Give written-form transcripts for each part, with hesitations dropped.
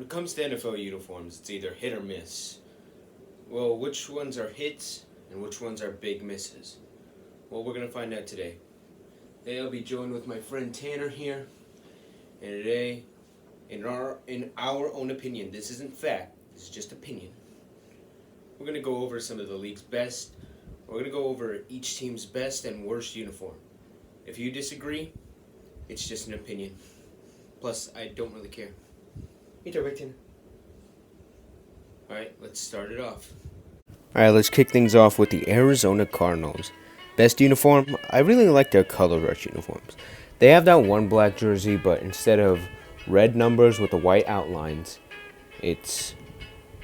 When it comes to NFL uniforms, it's either hit or miss. Well, which ones are hits and which ones are big misses? Well, we're going to find out today. Today I'll be joined with my friend Tanner here. And today, in our own opinion, this isn't fact, this is just opinion. We're going to go over some of the league's best. We're going to go over each team's best and worst uniform. If you disagree, it's just an opinion. Plus, I don't really care. Me too, right, Tanner? Alright, let's start it off. Alright, let's kick things off with the Arizona Cardinals. Best uniform? I really like their color rush uniforms. They have that one black jersey, but instead of red numbers with the white outlines, it's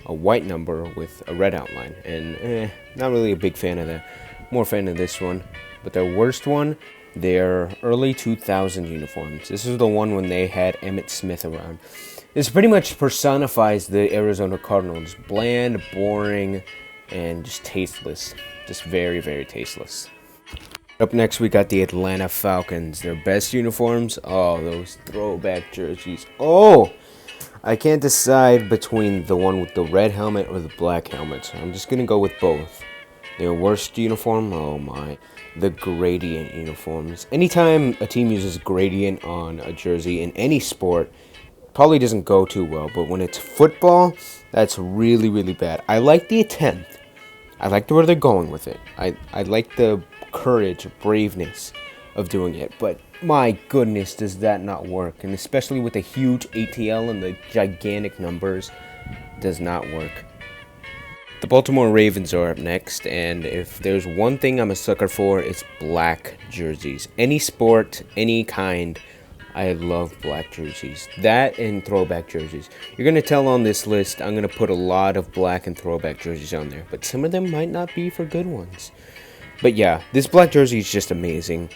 a white number with a red outline. And not really a big fan of that. More fan of this one. But their worst one, their early 2000 uniforms. This is the one when they had Emmitt Smith around. This pretty much personifies the Arizona Cardinals. Bland, boring, and just tasteless. Just very, very tasteless. Up next, we got the Atlanta Falcons. Their best uniforms? Oh, those throwback jerseys. Oh! I can't decide between the one with the red helmet or the black helmet, so I'm just going to go with both. Their worst uniform? Oh my. The gradient uniforms. Anytime a team uses gradient on a jersey in any sport, probably doesn't go too well, but when it's football, that's really, really bad. I like the attempt. I like where they're going with it. I like the courage, braveness of doing it, but my goodness, does that not work? And especially with the huge ATL and the gigantic numbers, does not work. The Baltimore Ravens are up next, and if there's one thing I'm a sucker for, it's black jerseys. Any sport, any kind, I love black jerseys. That and throwback jerseys. You're going to tell on this list, I'm going to put a lot of black and throwback jerseys on there, but some of them might not be for good ones. But yeah, this black jersey is just amazing.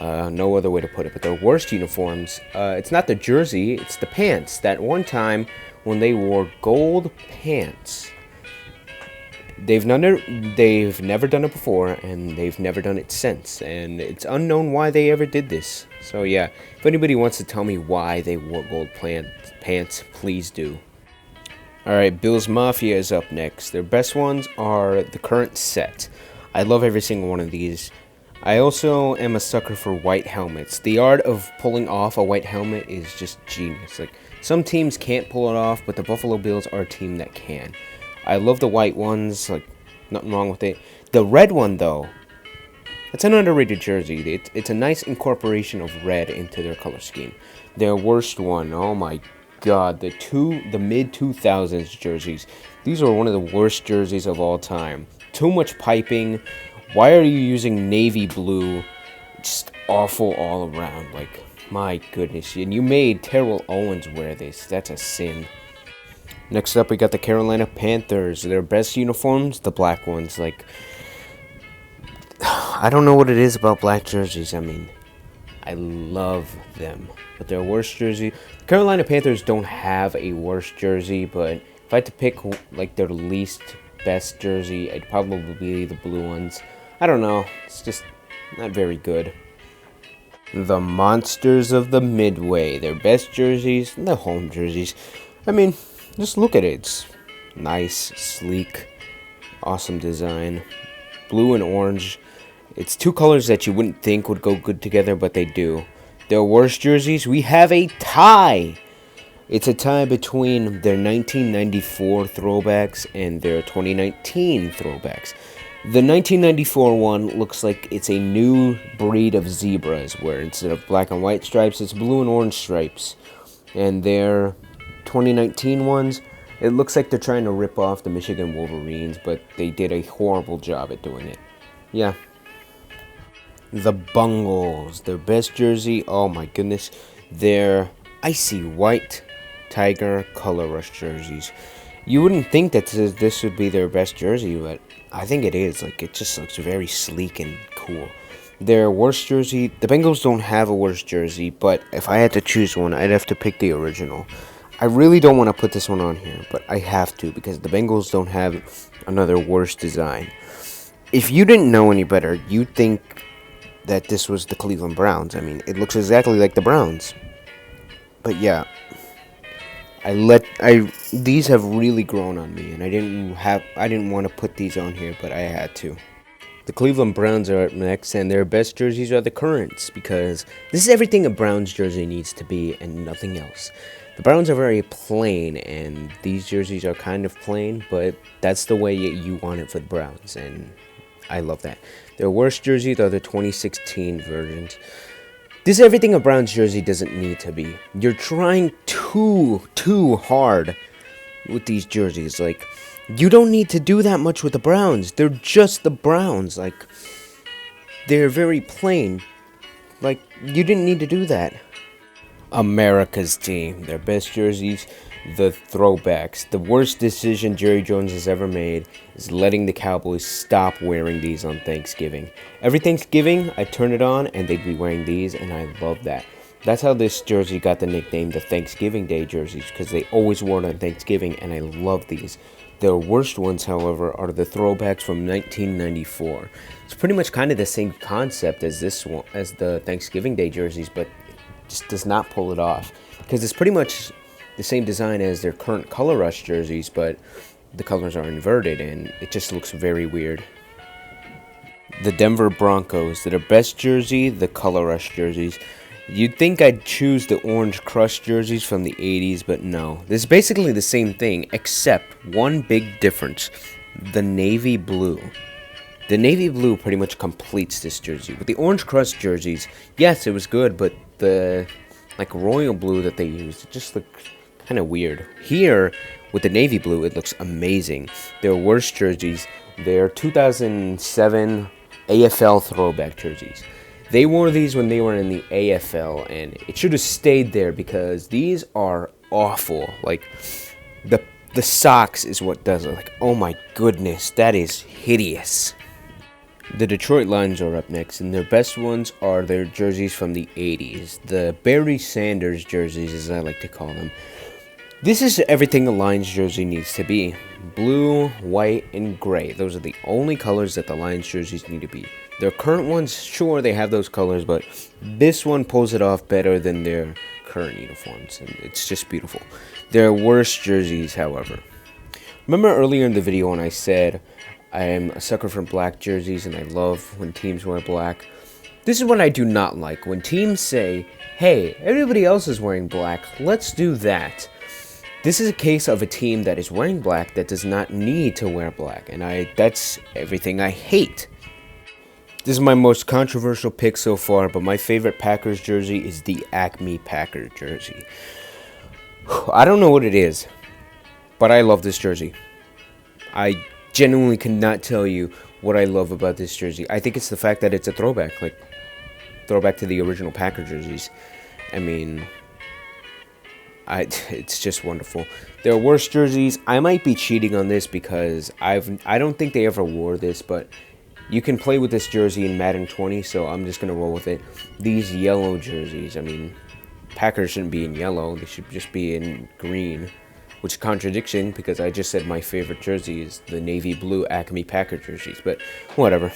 No other way to put it. But their worst uniforms, it's not the jersey, it's the pants. That one time when they wore gold pants. They've never done it before, and they've never done it since. And it's unknown why they ever did this. So yeah, if anybody wants to tell me why they wore gold pants, please do. Alright, Bills Mafia is up next. Their best ones are the current set. I love every single one of these. I also am a sucker for white helmets. The art of pulling off a white helmet is just genius. Like, some teams can't pull it off, but the Buffalo Bills are a team that can. I love the white ones, like, nothing wrong with it. The red one, though, it's an underrated jersey. It's a nice incorporation of red into their color scheme. Their worst one, oh my god, the mid-2000s jerseys. These are one of the worst jerseys of all time. Too much piping. Why are you using navy blue? Just awful all around. Like, my goodness. And you made Terrell Owens wear this. That's a sin. Next up, we got the Carolina Panthers. Their best uniforms, the black ones. Like, I don't know what it is about black jerseys. I mean, I love them. But their worst jersey, the Carolina Panthers don't have a worst jersey, but if I had to pick, like, their least best jersey, it'd probably be the blue ones. I don't know. It's just not very good. The Monsters of the Midway. Their best jerseys, the home jerseys. I mean, just look at it. It's nice, sleek, awesome design. Blue and orange. It's two colors that you wouldn't think would go good together, but they do. Their worst jerseys, we have a tie. It's a tie between their 1994 throwbacks and their 2019 throwbacks. The 1994 one looks like it's a new breed of zebras, where instead of black and white stripes, it's blue and orange stripes. And their 2019 ones, it looks like they're trying to rip off the Michigan Wolverines, but they did a horrible job at doing it. Yeah. The Bungles, their best jersey, oh my goodness, their icy white Tiger color rush jerseys. You wouldn't think that this would be their best jersey, but I think it is. Like, it just looks very sleek and cool. Their worst jersey, the Bengals don't have a worst jersey, but if I had to choose one, I'd have to pick the original. I really don't want to put this one on here, but I have to because the Bengals don't have another worst design. If you didn't know any better, you'd think that this was the Cleveland Browns. I mean, it looks exactly like the Browns. But yeah, these have really grown on me, and I didn't want to put these on here, but I had to. The Cleveland Browns are up next, and their best jerseys are the Currents, because this is everything a Browns jersey needs to be and nothing else. The Browns are very plain, and these jerseys are kind of plain, but that's the way you want it for the Browns, and I love that. Their worst jerseys are the 2016 versions. This is everything a Browns jersey doesn't need to be. You're trying too hard with these jerseys. Like, you don't need to do that much with the Browns. They're just the Browns. Like, they're very plain. Like, you didn't need to do that. America's team. Their best jerseys, the throwbacks. The worst decision Jerry Jones has ever made is letting the Cowboys stop wearing these on Thanksgiving. Every Thanksgiving, I turn it on and they'd be wearing these, and I love that. That's how this jersey got the nickname the Thanksgiving Day jerseys, because they always wore it on Thanksgiving, and I love these. Their worst ones, however, are the throwbacks from 1994. It's pretty much kind of the same concept as this one, as the Thanksgiving Day jerseys, but just does not pull it off, because it's pretty much the same design as their current Color Rush jerseys, but the colors are inverted and it just looks very weird. The Denver Broncos, their best jersey, the Color Rush jerseys. You'd think I'd choose the Orange Crush jerseys from the 80s, but no. This is basically the same thing, except one big difference: the navy blue. The navy blue pretty much completes this jersey. With the Orange Crush jerseys, yes, it was good, but the royal blue that they used, it just looked kind of weird. Here, with the navy blue, it looks amazing. Their worst jerseys, their 2007 AFL throwback jerseys. They wore these when they were in the AFL, and it should have stayed there because these are awful. Like, the socks is what does it. Like, oh my goodness, that is hideous. The Detroit Lions are up next, and their best ones are their jerseys from the 80s. The Barry Sanders jerseys, as I like to call them. This is everything a Lions jersey needs to be. Blue, white, and gray. Those are the only colors that the Lions jerseys need to be. Their current ones, sure, they have those colors, but this one pulls it off better than their current uniforms, and it's just beautiful. Their worst jerseys, however. Remember earlier in the video when I said I am a sucker for black jerseys and I love when teams wear black? This is what I do not like. When teams say, hey, everybody else is wearing black, let's do that. This is a case of a team that is wearing black that does not need to wear black, and that's everything I hate. This is my most controversial pick so far, but my favorite Packers jersey is the Acme Packers jersey. I don't know what it is, but I love this jersey. I genuinely cannot tell you what I love about this jersey. I think it's the fact that it's a throwback, like throwback to the original Packer jerseys. I mean, it's just wonderful. Their worst jerseys, I might be cheating on this because I don't think they ever wore this, but you can play with this jersey in Madden 20, so I'm just going to roll with it. These yellow jerseys, I mean, Packers shouldn't be in yellow, they should just be in green. Which is a contradiction because I just said my favorite jersey is the navy blue Acme Packer jerseys, but whatever.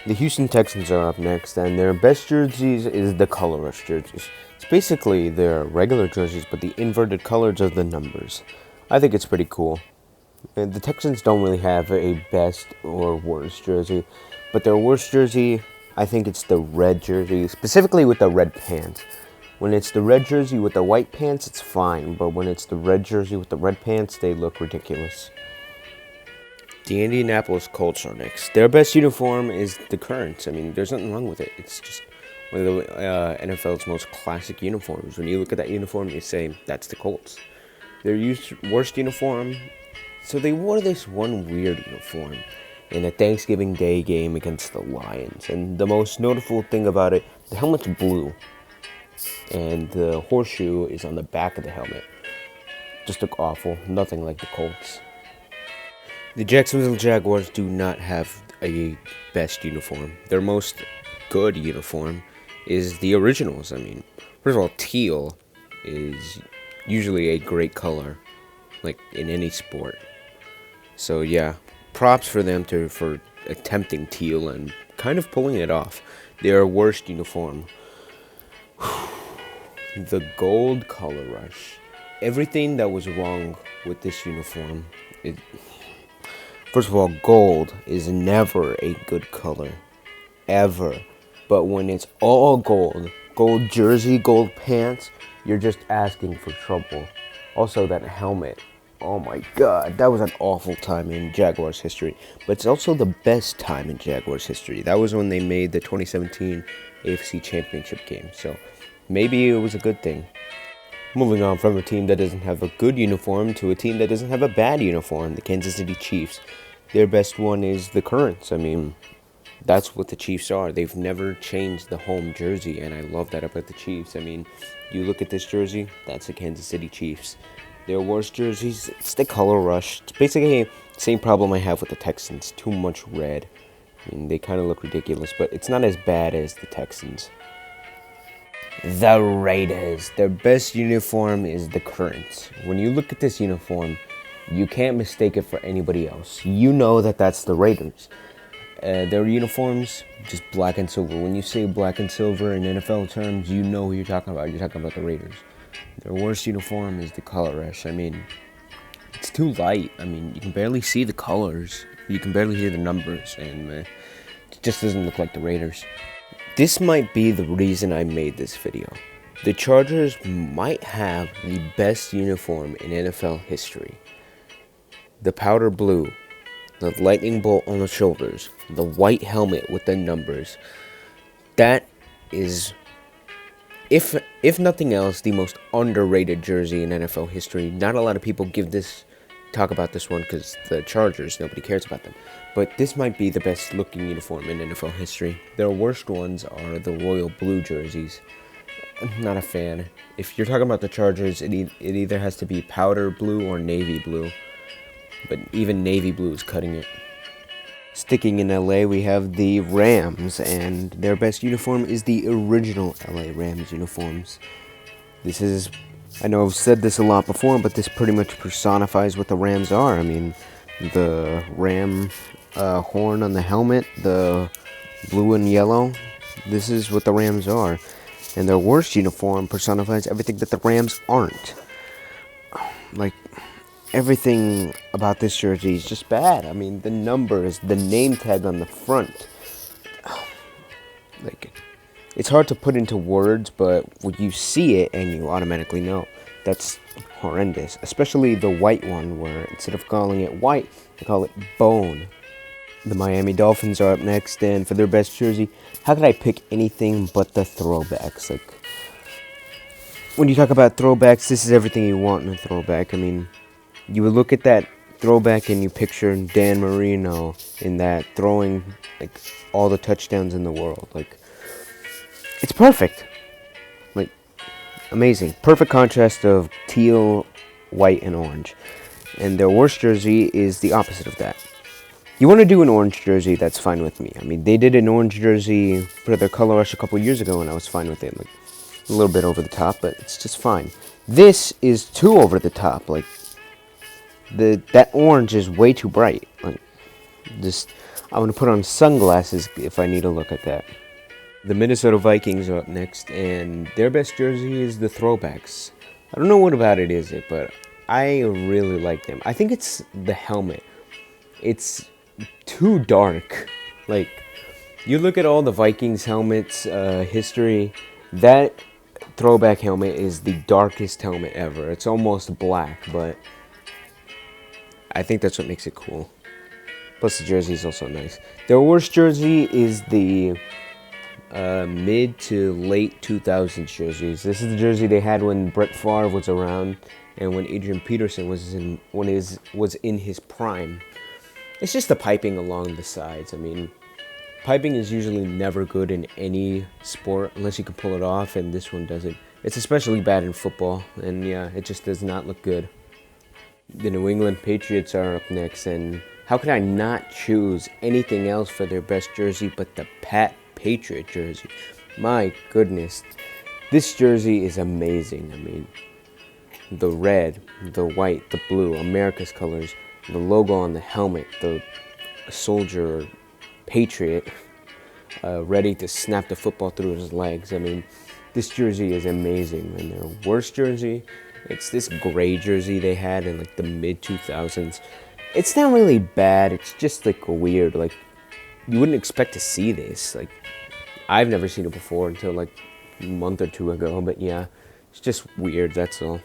The Houston Texans are up next, and their best jerseys is the Color Rush jerseys. It's basically their regular jerseys, but the inverted colors of the numbers. I think it's pretty cool. And the Texans don't really have a best or worst jersey, but their worst jersey, I think it's the red jersey, specifically with the red pants. When it's the red jersey with the white pants, it's fine, but when it's the red jersey with the red pants, they look ridiculous. The Indianapolis Colts are next. Their best uniform is the Currents. I mean, there's nothing wrong with it. It's just one of the NFL's most classic uniforms. When you look at that uniform, you say, that's the Colts. Their worst uniform, so they wore this one weird uniform in a Thanksgiving Day game against the Lions. And the most notable thing about it, the helmet's blue. And the horseshoe is on the back of the helmet. Just look awful. Nothing like the Colts. The Jacksonville Jaguars do not have a best uniform. Their most good uniform is the originals. I mean, first of all, teal is usually a great color, like in any sport. So yeah, props for them for attempting teal and kind of pulling it off. Their worst uniform. The gold color rush. Everything that was wrong with this uniform. First of all, gold is never a good color. Ever. But when it's all gold, gold jersey, gold pants, you're just asking for trouble. Also, that helmet. Oh my god, that was an awful time in Jaguars history. But it's also the best time in Jaguars history. That was when they made the 2017 AFC Championship game. So maybe it was a good thing. Moving on from a team that doesn't have a good uniform to a team that doesn't have a bad uniform, the Kansas City Chiefs. Their best one is the Currents. I mean, that's what the Chiefs are. They've never changed the home jersey, and I love that about the Chiefs. I mean, you look at this jersey, that's the Kansas City Chiefs. Their worst jerseys, it's the color rush. It's basically the same problem I have with the Texans. Too much red. I mean, they kind of look ridiculous, but it's not as bad as the Texans. The Raiders. Their best uniform is the Currents. When you look at this uniform, you can't mistake it for anybody else. You know that that's the Raiders. Their uniforms, just black and silver. When you say black and silver in NFL terms, you know who you're talking about. You're talking about the Raiders. Their worst uniform is the color rush. I mean, it's too light. I mean, you can barely see the colors. You can barely see the numbers. And it just doesn't look like the Raiders. This might be the reason I made this video. The Chargers might have the best uniform in NFL history. The powder blue, the lightning bolt on the shoulders, the white helmet with the numbers. That is, if nothing else, the most underrated jersey in NFL history. Not a lot of people talk about this one because the Chargers, nobody cares about them. But this might be the best looking uniform in NFL history. Their worst ones are the royal blue jerseys. I'm not a fan. If you're talking about the Chargers, it either has to be powder blue or navy blue. But even navy blue is cutting it. Sticking in LA, we have the Rams, and their best uniform is the original LA Rams uniforms. I know I've said this a lot before, but this pretty much personifies what the Rams are. I mean, the ram horn on the helmet, the blue and yellow, this is what the Rams are. And their worst uniform personifies everything that the Rams aren't. Like, everything about this jersey is just bad. I mean, the numbers, the name tag on the front. Like, it's hard to put into words, but when you see it and you automatically know, that's horrendous. Especially the white one, where instead of calling it white, they call it bone. The Miami Dolphins are up next, and for their best jersey, how could I pick anything but the throwbacks? Like, when you talk about throwbacks, this is everything you want in a throwback. I mean, you would look at that throwback and you picture Dan Marino in that, throwing like all the touchdowns in the world. Like, it's perfect. Like, amazing. Perfect contrast of teal, white, and orange. And their worst jersey is the opposite of that. You want to do an orange jersey, that's fine with me. I mean, they did an orange jersey for their color rush a couple years ago, and I was fine with it. Like, a little bit over the top, but it's just fine. This is too over the top. Like, that orange is way too bright. Like, I'm gonna put on sunglasses if I need to look at that. The Minnesota Vikings are up next, and their best jersey is the throwbacks. I don't know what about it is it, but I really like them. I think it's the helmet. It's too dark. Like, you look at all the Vikings helmets history, that throwback helmet is the darkest helmet ever. It's almost black, but I think that's what makes it cool. Plus, the jersey is also nice. Their worst jersey is the mid to late 2000s jerseys. This is the jersey they had when Brett Favre was around and when Adrian Peterson was in his prime. It's just the piping along the sides. I mean, piping is usually never good in any sport unless you can pull it off, and this one doesn't. It's especially bad in football, and yeah, it just does not look good. The New England Patriots are up next, and how could I not choose anything else for their best jersey but the Pat Patriot jersey? My goodness, this jersey is amazing. I mean, the red, the white, the blue, America's colors, the logo on the helmet, the soldier patriot ready to snap the football through his legs. I mean, This jersey is amazing. And their worst jersey, it's this gray jersey they had in like the mid 2000s. It's not really bad. It's just like weird. Like you wouldn't expect to see this. Like I've never seen it before until like a month or two ago. But yeah, it's just weird. That's all.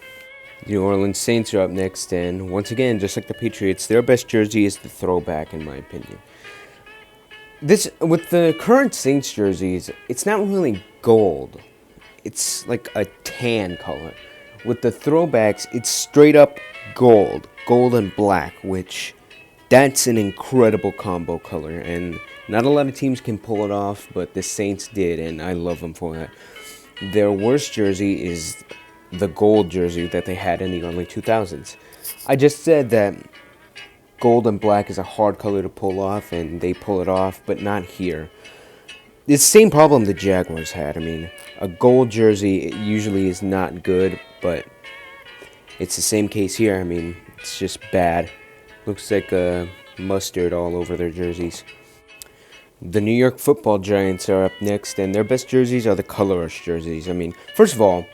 The New Orleans Saints are up next, and once again, just like the Patriots, their best jersey is the throwback, in my opinion. This with the current Saints jerseys, it's not really gold. It's like a tan color. With the throwbacks, it's straight up gold and black, which that's an incredible combo color, and not a lot of teams can pull it off, but the Saints did, and I love them for that. Their worst jersey is the gold jersey that they had in the early 2000s. I just said that gold and black is a hard color to pull off, and they pull it off, but not here. It's the same problem the Jaguars had. I mean, a gold jersey usually is not good, but it's the same case here. I mean, it's just bad. Looks like mustard all over their jerseys. The New York Football Giants are up next, and their best jerseys are the color rush jerseys. I mean, first of all,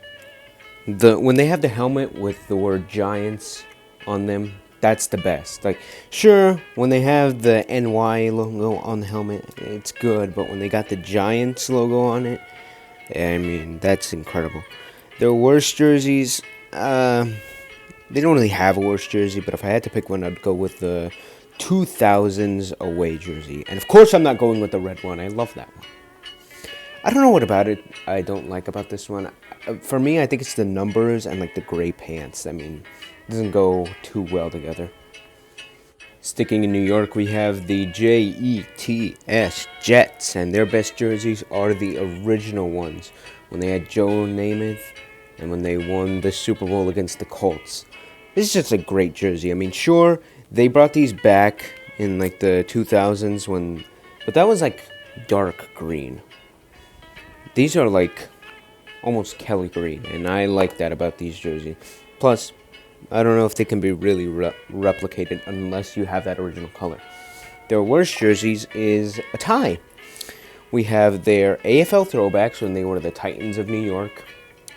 when they have the helmet with the word Giants on them, that's the best. Like, sure, when they have the NY logo on the helmet, it's good, but when they got the Giants logo on it, I mean, that's incredible. Their worst jerseys, they don't really have a worst jersey, but if I had to pick one, I'd go with the 2000s away jersey. And of course, I'm not going with the red one. I love that one. I don't know what about it I don't like about this one. For me, I think it's the numbers and like the gray pants. I mean, it doesn't go too well together. Sticking in New York, we have the Jets, Jets, and their best jerseys are the original ones when they had Joe Namath and when they won the Super Bowl against the Colts. This is just a great jersey. I mean, sure, they brought these back in like the 2000s but that was like dark green. These are like almost Kelly green, and I like that about these jerseys. Plus, I don't know if they can be really replicated unless you have that original color. Their worst jerseys is a tie. We have their AFL throwbacks when they were the Titans of New York,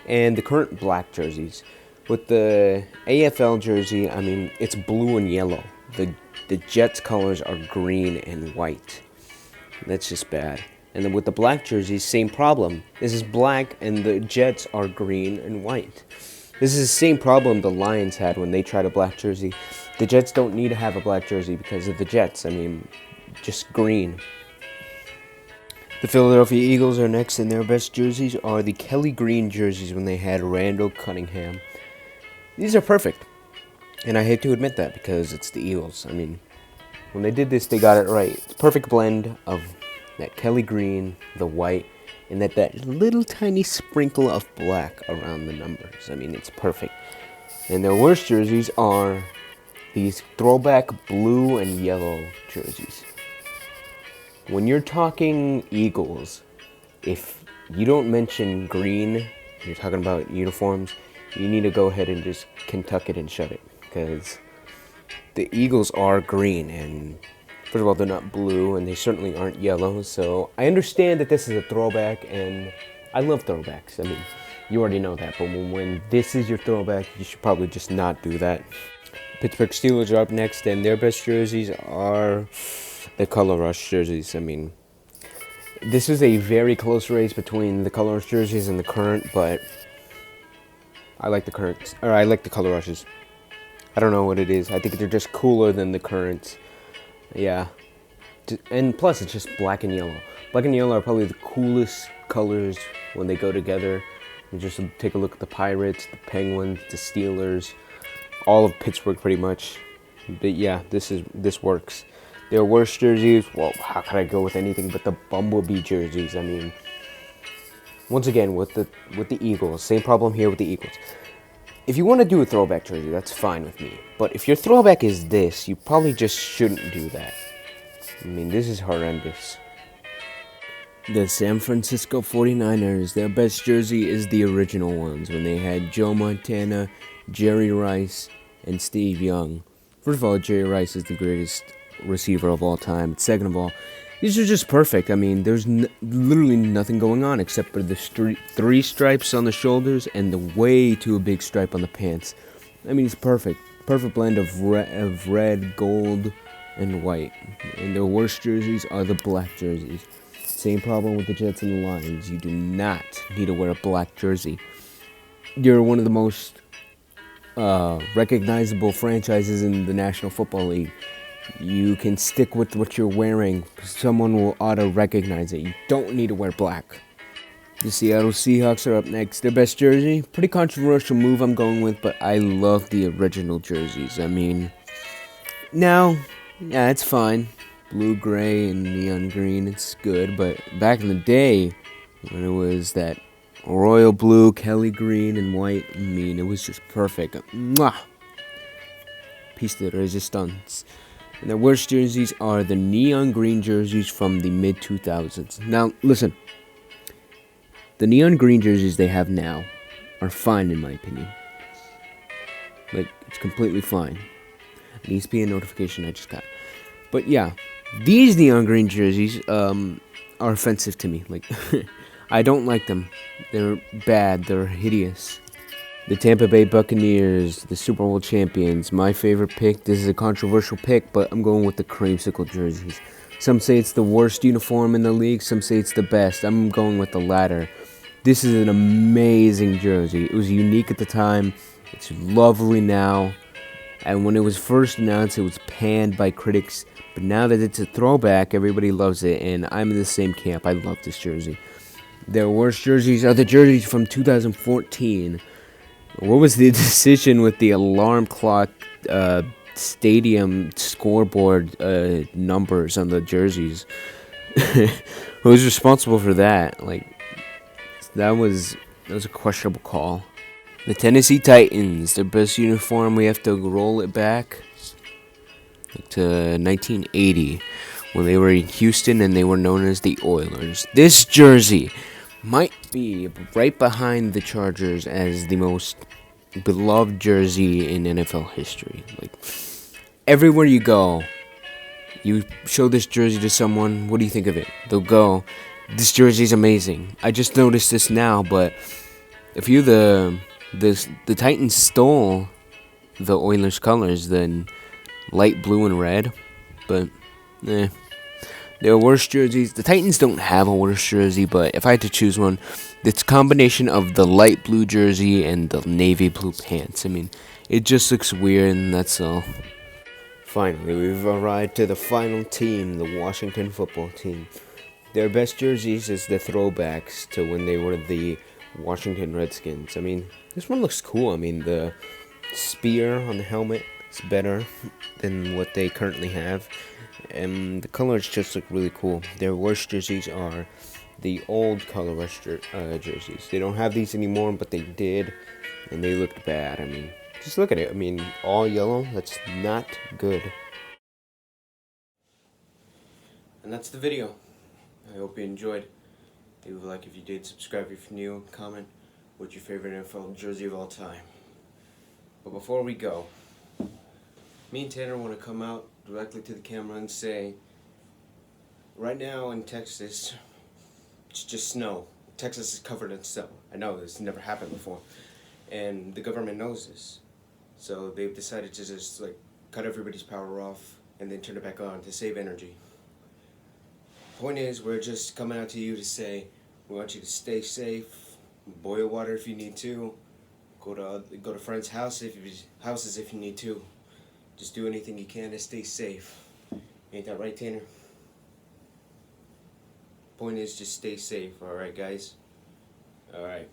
and the current black jerseys. With the AFL jersey, I mean, it's blue and yellow. The Jets colors are green and white. That's just bad. And then with the black jerseys, same problem. This is black and the Jets are green and white. This is the same problem the Lions had when they tried a black jersey. The Jets don't need to have a black jersey because of the Jets. I mean, just green. The Philadelphia Eagles are next, and their best jerseys are the Kelly green jerseys when they had Randall Cunningham. These are perfect. And I hate to admit that because it's the Eagles. I mean, when they did this, they got it right. It's a perfect blend of that Kelly green, the white, and that little tiny sprinkle of black around the numbers. I mean, it's perfect. And their worst jerseys are these throwback blue and yellow jerseys. When you're talking Eagles, if you don't mention green, you're talking about uniforms, you need to go ahead and just Kentucky and shut it. Because the Eagles are green, and first of all, they're not blue, and they certainly aren't yellow, so I understand that this is a throwback, and I love throwbacks. I mean, you already know that, but when this is your throwback, you should probably just not do that. Pittsburgh Steelers are up next, and their best jerseys are the Color Rush jerseys. I mean, this is a very close race between the Color Rush jerseys and the current, but I like the Color Rushes. I don't know what it is. I think they're just cooler than the currents. Yeah. And plus, it's just black and yellow. Black and yellow are probably the coolest colors when they go together. You just take a look at the Pirates, the Penguins, the Steelers, all of Pittsburgh pretty much. But yeah, this works. Their worst jerseys, well, how could I go with anything but the Bumblebee jerseys? I mean, once again, with the Eagles, same problem here with the Eagles. If you want to do a throwback jersey, that's fine with me. But if your throwback is this, you probably just shouldn't do that. I mean, this is horrendous. The San Francisco 49ers, their best jersey is the original ones, when they had Joe Montana, Jerry Rice, and Steve Young. First of all, Jerry Rice is the greatest receiver of all time. Second of all, These are just perfect. I mean, there's literally nothing going on except for the three stripes on the shoulders and the way too big stripe on the pants. I mean, it's perfect. Perfect blend of red, gold, and white. And the worst jerseys are the black jerseys. Same problem with the Jets and the Lions. You do not need to wear a black jersey. You're one of the most recognizable franchises in the National Football League. You can stick with what you're wearing. Someone will auto-recognize it. You don't need to wear black. The Seattle Seahawks are up next. Their best jersey? Pretty controversial move I'm going with, but I love the original jerseys. I mean, now, yeah, it's fine. Blue, gray, and neon green, it's good. But back in the day, when it was that royal blue, Kelly green, and white, I mean, it was just perfect. Mwah! Piece de resistance. And the worst jerseys are the neon green jerseys from the mid-2000s. Now, listen. The neon green jerseys they have now are fine in my opinion. Like, it's completely fine. An ESPN notification I just got. But yeah, these neon green jerseys are offensive to me. Like, I don't like them. They're bad. They're hideous. The Tampa Bay Buccaneers, the Super Bowl champions, my favorite pick. This is a controversial pick, but I'm going with the creamsicle jerseys. Some say it's the worst uniform in the league, some say it's the best. I'm going with the latter. This is an amazing jersey. It was unique at the time. It's lovely now. And when it was first announced, it was panned by critics. But now that it's a throwback, everybody loves it, and I'm in the same camp. I love this jersey. Their worst jerseys are the jerseys from 2014. What was the decision with the alarm clock stadium scoreboard numbers on the jerseys? Who was responsible for that? Like, that was a questionable call. The Tennessee Titans, their best uniform, we have to roll it back to 1980 when they were in Houston and they were known as the Oilers. This jersey might be right behind the Chargers as the most beloved jersey in NFL history. Like, everywhere you go, you show this jersey to someone, what do you think of it? They'll go, this jersey is amazing. I just noticed this now, but if you the Titans stole the Oilers colors, then light blue and red, but their worst jerseys. The Titans don't have a worst jersey, but if I had to choose one, it's a combination of the light blue jersey and the navy blue pants. I mean, it just looks weird, and that's all. Finally, we've arrived to the final team, the Washington football team. Their best jerseys is the throwbacks to when they were the Washington Redskins. I mean, this one looks cool. I mean, the spear on the helmet is better than what they currently have. And the colors just look really cool. Their worst jerseys are the old color rush jerseys. They don't have these anymore, but they did, and they looked bad. I mean, just look at it. I mean, all yellow, that's not good. And that's the video. I hope you enjoyed. Leave a like if you did, subscribe if you're new, comment what's your favorite NFL jersey of all time. But before we go, me and Tanner want to come out directly to the camera and say, right now in Texas, it's just snow. Texas is covered in snow. I know this never happened before, and the government knows this. So they've decided to just cut everybody's power off and then turn it back on to save energy. Point is, we're just coming out to you to say we want you to stay safe, boil water if you need to, go to friends' houses if you need to. Just do anything you can to stay safe. Ain't that right, Tanner? Point is, just stay safe, alright guys? Alright.